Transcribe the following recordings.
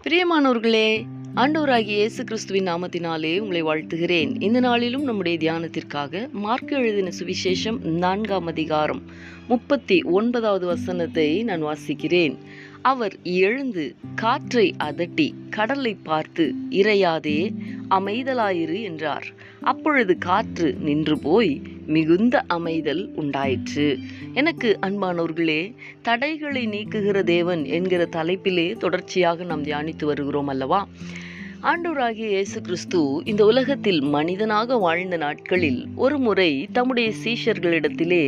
பிரியமானவர்களே, ஆண்டவராகிய இயேசு கிறிஸ்துவின் நாமத்தினாலே உங்களை வாழ்த்துகிறேன். இந்த நாளிலும் நம்முடைய தியானத்திற்காக மார்க் எழுதின சுவிசேஷம் 4ஆம் அதிகாரம் 39வது வசனத்தை நான் வாசிக்கிறேன். அவர் எழுந்து காற்றை அதட்டி கடலை பார்த்து, இறையாதே, அமைதலாயிரு என்றார். அப்பொழுது காற்று நின்று போய் மிகுந்த அமைதல் உண்டாயிற்று. எனக்கு அன்பானவர்களே, தடைகளை நீக்குகிற தேவன் என்கிற தலைப்பிலே தொடர்ச்சியாக நாம் தியானித்து வருகிறோம் அல்லவா? ஆண்டவராகிய இயேசு கிறிஸ்து இந்த உலகத்தில் மனிதனாக வாழ்ந்த நாட்களில் ஒரு முறை தம்முடைய சீஷர்களிடத்திலே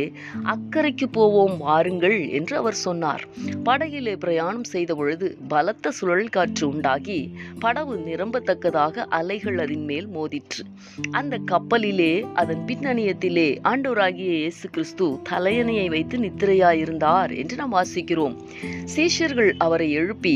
அக்கறைக்கு போவோம் வாருங்கள் என்று அவர் சொன்னார். படகிலே பிரயாணம் செய்த பொழுது பலத்த சுழல் காற்று உண்டாகி படகு நிரம்பத்தக்கதாக அலைகள் அதன் மேல் மோதிற்று. அந்த கப்பலிலே அதன் பின்னணியத்திலே ஆண்டவராகிய இயேசு கிறிஸ்து தலையணையை வைத்து நித்திரையாயிருந்தார் என்று நாம் வாசிக்கிறோம். சீஷர்கள் அவரை எழுப்பி,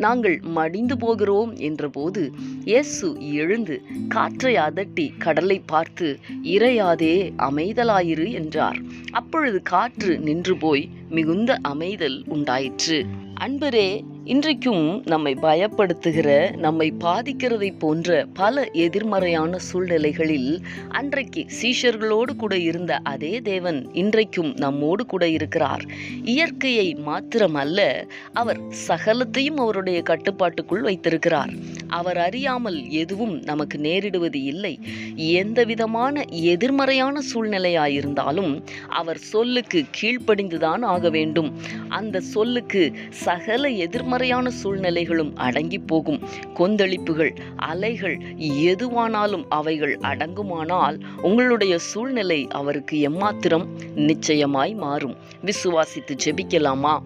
நாங்கள் மடிந்து போகிறோம் என்ற போது இயேசு எழுந்து காற்றை அதட்டி கடலை பார்த்து, இறையாதே, அமைதலாயிரு என்றார். அப்பொழுது காற்று நின்று போய் மிகுந்த அமைதல் உண்டாயிற்று. அன்பரே, இன்றைக்கும் நம்மை பயப்படுத்துகிற, நம்மை பாதிக்கிறதை போன்ற பல எதிர்மறையான சூழ்நிலைகளில் அன்றைக்கு சீஷர்களோடு கூட இருந்த அதே தேவன் இன்றைக்கும் நம்மோடு கூட இருக்கிறார். இயற்கையை மாத்திரமல்ல, அவர் சகலத்தையும் அவருடைய கட்டுப்பாட்டுக்குள் வைத்திருக்கிறார். அவர் அறியாமல் எதுவும் நமக்கு நேரிடுவது இல்லை. எந்த விதமான எதிர்மறையான சூழ்நிலையாயிருந்தாலும் அவர் சொல்லுக்கு கீழ்ப்படிந்துதான் ஆக வேண்டும். அந்த சொல்லுக்கு சகல எதிர்மறையான சூழ்நிலைகளும் அடங்கி போகும். கொந்தளிப்புகள், அலைகள் எதுவானாலும் அவைகள் அடங்குமானால் உங்களுடைய சூழ்நிலை அவருக்கு எம்மாத்திரம் நிச்சயமாய் மாறும். விசுவாசித்து ஜெபிக்கலாமா?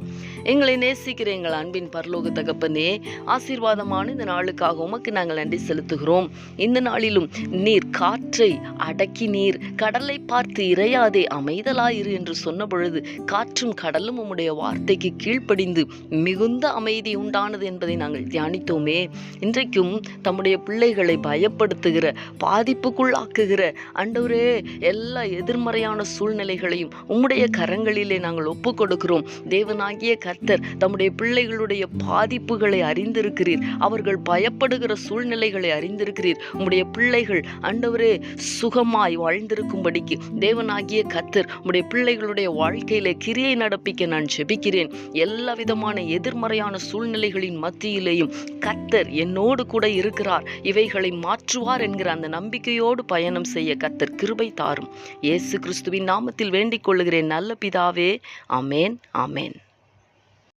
எங்களை நேசிக்கிற எங்கள் அன்பின் பரலோக தகப்பனே, ஆசீர்வாதமான இந்த நாளுக்காக உமக்கு நாங்கள் நன்றி செலுத்துகிறோம். இந்த நாளிலும் நீர் காற்றை அடக்கி நீர் கடலை பார்த்து இறையாதே, அமைதலாயிரு என்று சொன்ன பொழுது காற்றும் கடலும் உம்முடைய வார்த்தைக்கு கீழ்ப்படிந்து மிகுந்த அமைதி உண்டானது என்பதை நாங்கள் தியானித்தோமே. இன்றைக்கும் தம்முடைய பிள்ளைகளை பயப்படுத்துகிற, பாதிப்புக்குள்ளாக்குகிற ஆண்டவரே, எல்லா எதிர்மறையான சூழ்நிலைகளையும் உம்முடைய கரங்களிலே நாங்கள் ஒப்புக் கொடுக்கிறோம். தேவனாகிய கர்த்தர் தம்முடைய பிள்ளைகளுடைய பாதிப்புகளை அறிந்திருக்கிறீர். அவர்கள் பயப்படுகிற சூழ்நிலைகளை அறிந்திருக்கிறீர். உம்முடைய பிள்ளைகள் ஆண்டவரே சுகமாய் வாழ்ந்திருக்கும்படிக்கு தேவனாகிய கர்த்தர் உம்முடைய பிள்ளைகளுடைய வாழ்க்கையிலே கிரியை நடப்பிக்க நான் ஜெபிக்கிறேன். எல்லா விதமான எதிர்மறையான சூழ்நிலைகளின் மத்தியிலேயும் கர்த்தர் என்னோடு கூட இருக்கிறார், இவைகளை மாற்றுவார் என்கிற அந்த நம்பிக்கையோடு பயணம் செய்ய கர்த்தர் கிருபை தாரும். இயேசு கிறிஸ்துவின் நாமத்தில் வேண்டிக் கொள்ளுகிறேன் நல்ல பிதாவே. ஆமேன், ஆமேன்.